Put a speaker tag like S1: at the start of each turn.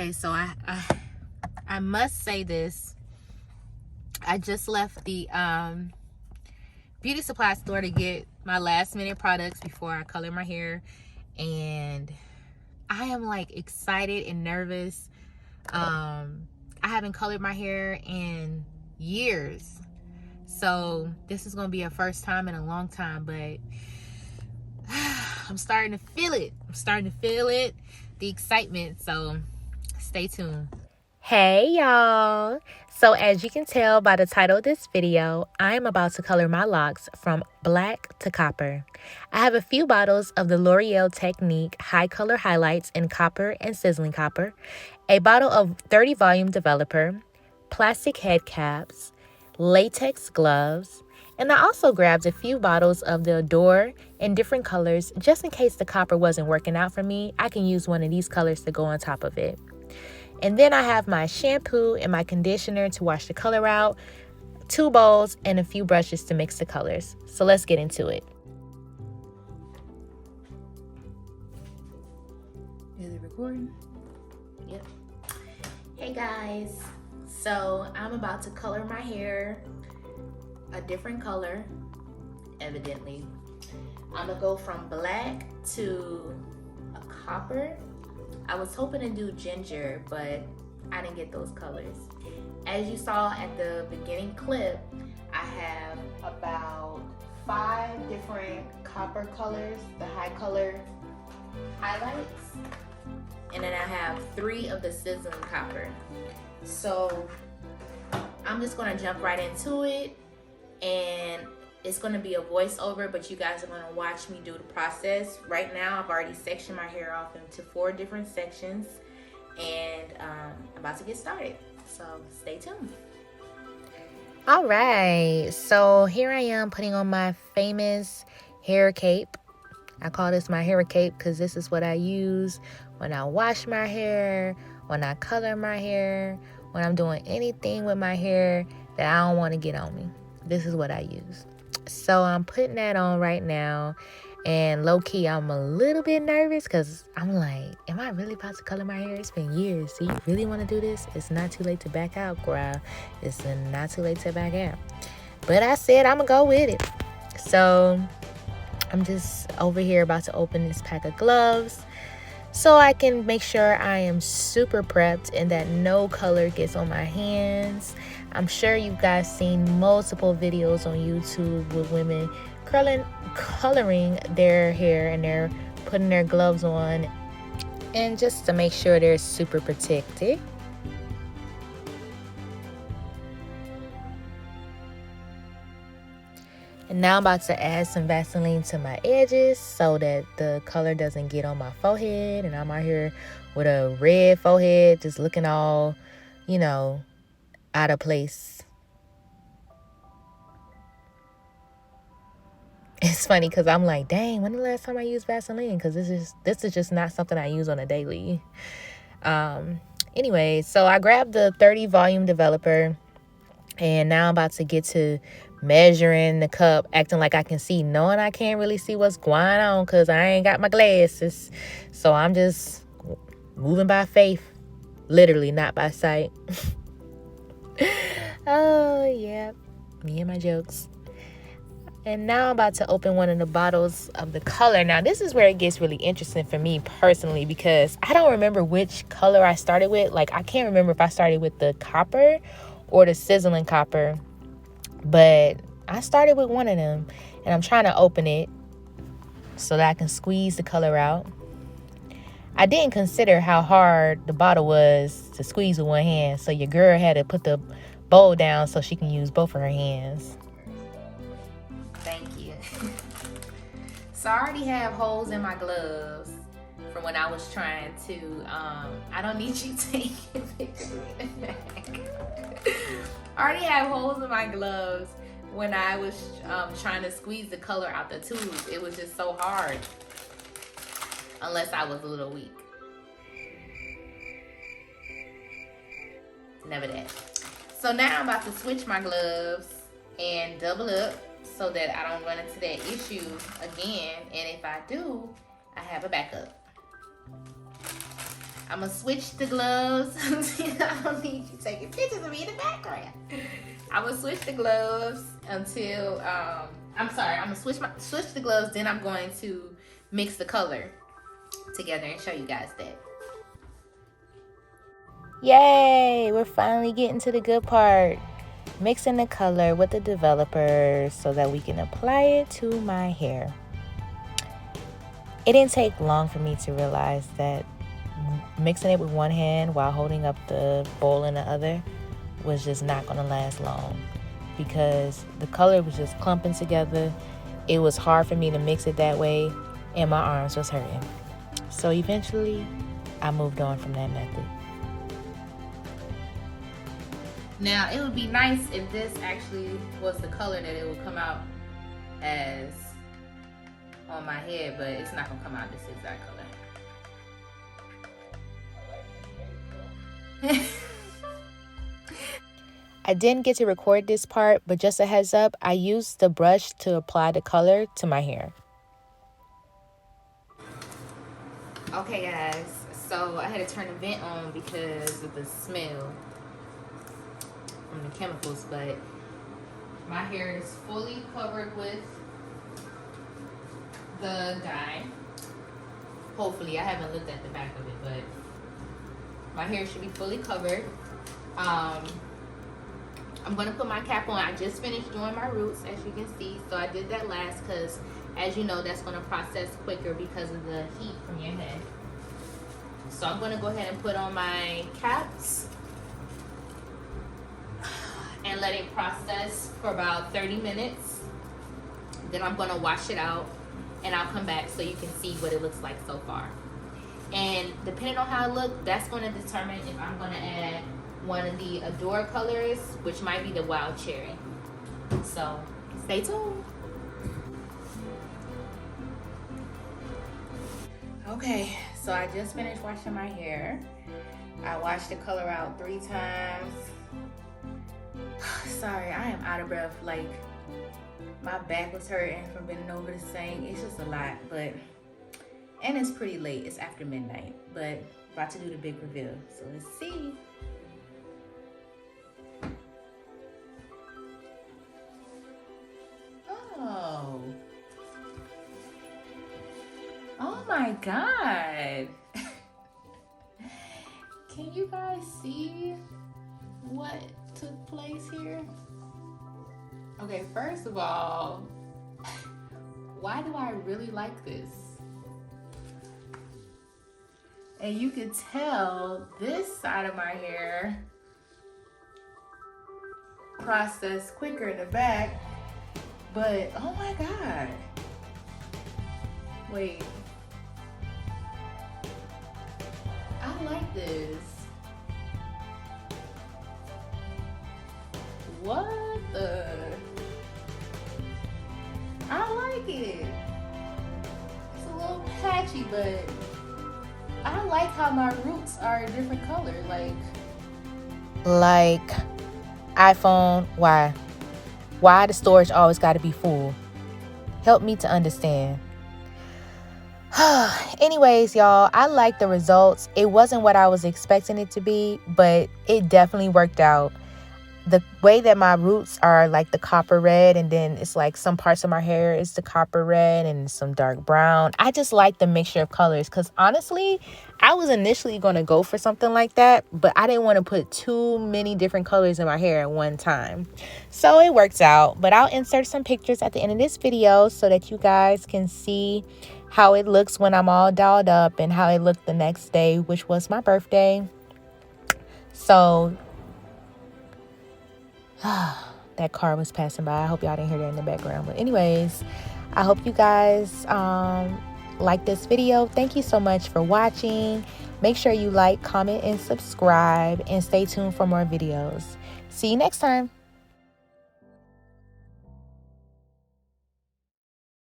S1: Okay, so I must say this. I just left the beauty supply store to get my last minute products before I color my hair, and I am like excited and nervous. I haven't colored my hair in years, so this is gonna be a first time in a long time, but I'm starting to feel it. The excitement, so stay tuned. Hey y'all. So as you can tell by the title of this video, I'm about to color my locks from black to copper. I have a few bottles of the L'Oreal Technique HiColor highlights in copper and sizzling copper, a bottle of 30 volume developer, plastic head caps, latex gloves, and I also grabbed a few bottles of the Adore in different colors just in case the copper wasn't working out for me. I can use one of these colors to go on top of it. And then I have my shampoo and my conditioner to wash the color out, 2 bowls, and a few brushes to mix the colors. So let's get into it. Is it recording? Yep. Hey guys. So I'm about to color my hair a different color, evidently. I'm gonna go from black to a copper. I was hoping to do ginger, but I didn't get those colors. As you saw at the beginning clip, I have about 5 different copper colors, the HiColor highlights, and then I have 3 of the sizzling copper. So I'm just gonna jump right into it, and it's gonna be a voiceover, but you guys are gonna watch me do the process. Right now, I've already sectioned my hair off into 4 different sections, and I'm about to get started. So stay tuned. All right, so here I am putting on my famous hair cape. I call this my hair cape because this is what I use when I wash my hair, when I color my hair, when I'm doing anything with my hair that I don't want to get on me. This is what I use. So I'm putting that on right now, and low-key I'm a little bit nervous because I'm like, am I really about to color my hair? It's been years. Do you really want to do this? It's not too late to back out, girl. It's not too late to back out. But I said I'm gonna go with it. So I'm just over here about to open this pack of gloves so I can make sure I am super prepped and that no color gets on my hands. I'm sure you guys seen multiple videos on YouTube with women coloring their hair, and they're putting their gloves on, and just to make sure they're super protected. And now I'm about to add some Vaseline to my edges so that the color doesn't get on my forehead, and I'm out here with a red forehead just looking all, you know, out of place. It's funny because I'm like, dang, when the last time I used Vaseline? Because this is just not something I use on a daily. Anyway, so I grabbed the 30 volume developer, and now I'm about to get to measuring the cup, acting like I can see, knowing I can't really see what's going on because I ain't got my glasses. So I'm just moving by faith, literally, not by sight. Oh yeah, me and my jokes. And now I'm about to open one of the bottles of the color. Now this is where it gets really interesting for me personally, because I don't remember which color I started with. Like, I can't remember if I started with the copper or the sizzling copper, but I started with one of them, and I'm trying to open it so that I can squeeze the color out. I didn't consider how hard the bottle was to squeeze with one hand, so your girl had to put the bowl down so she can use both of her hands. Thank you. So I already have holes in my gloves from when I was trying to, I don't need you taking a picture in the back. I already have holes in my gloves when I was trying to squeeze the color out the tube. It was just so hard. Unless I was a little weak. Never that. So now I'm about to switch my gloves and double up so that I don't run into that issue again. And if I do, I have a backup. I'm gonna switch the gloves. I don't need you taking pictures of me in the background. I'm gonna switch the gloves until I'm gonna switch the gloves, then I'm going to mix the color together and show you guys that. Yay! We're finally getting to the good part. Mixing the color with the developer so that we can apply it to my hair. It didn't take long for me to realize that mixing it with one hand while holding up the bowl in the other was just not going to last long, because the color was just clumping together. It was hard for me to mix it that way, and my arms was hurting. So eventually, I moved on from that method. Now, it would be nice if this actually was the color that it would come out as on my head, but it's not gonna come out this exact color. I didn't get to record this part, but just a heads up, I used the brush to apply the color to my hair. Okay guys, so I had to turn the vent on because of the smell from the chemicals, but my hair is fully covered with the dye. Hopefully, I haven't looked at the back of it, but my hair should be fully covered. I'm gonna put my cap on. I just finished doing my roots, as you can see. So I did that last because, as you know, that's gonna process quicker because of the heat from your head. So I'm gonna go ahead and put on my caps and let it process for about 30 minutes. Then I'm gonna wash it out and I'll come back so you can see what it looks like so far. And depending on how it looks, that's gonna determine if I'm gonna add one of the Adore colors, which might be the Wild Cherry. So stay tuned. Okay, so I just finished washing my hair. I washed the color out 3 times. Sorry, I am out of breath. Like, my back was hurting from bending over the sink. It's just a lot, but, and it's pretty late. It's after midnight, but about to do the big reveal. So let's see. Oh. Oh my God. Can you guys see what took place here? Okay, first of all, why do I really like this? And you could tell this side of my hair processed quicker in the back, but oh my God. Wait. I like this. What the? I like it. It's a little patchy, but I like how my roots are a different color. Like iPhone, why? Why the storage always got to be full? Help me to understand. Anyways, y'all, I like the results. It wasn't what I was expecting it to be, but it definitely worked out. The way that my roots are like the copper red, and then it's like some parts of my hair is the copper red and some dark brown. I just like the mixture of colors because honestly, I was initially going to go for something like that, but I didn't want to put too many different colors in my hair at one time. So it works out, but I'll insert some pictures at the end of this video so that you guys can see how it looks when I'm all dolled up and how it looked the next day, which was my birthday. So that car was passing by. I hope y'all didn't hear that in the background. But anyways, I hope you guys like this video. Thank you so much for watching. Make sure you like, comment, and subscribe, and stay tuned for more videos. See you next time.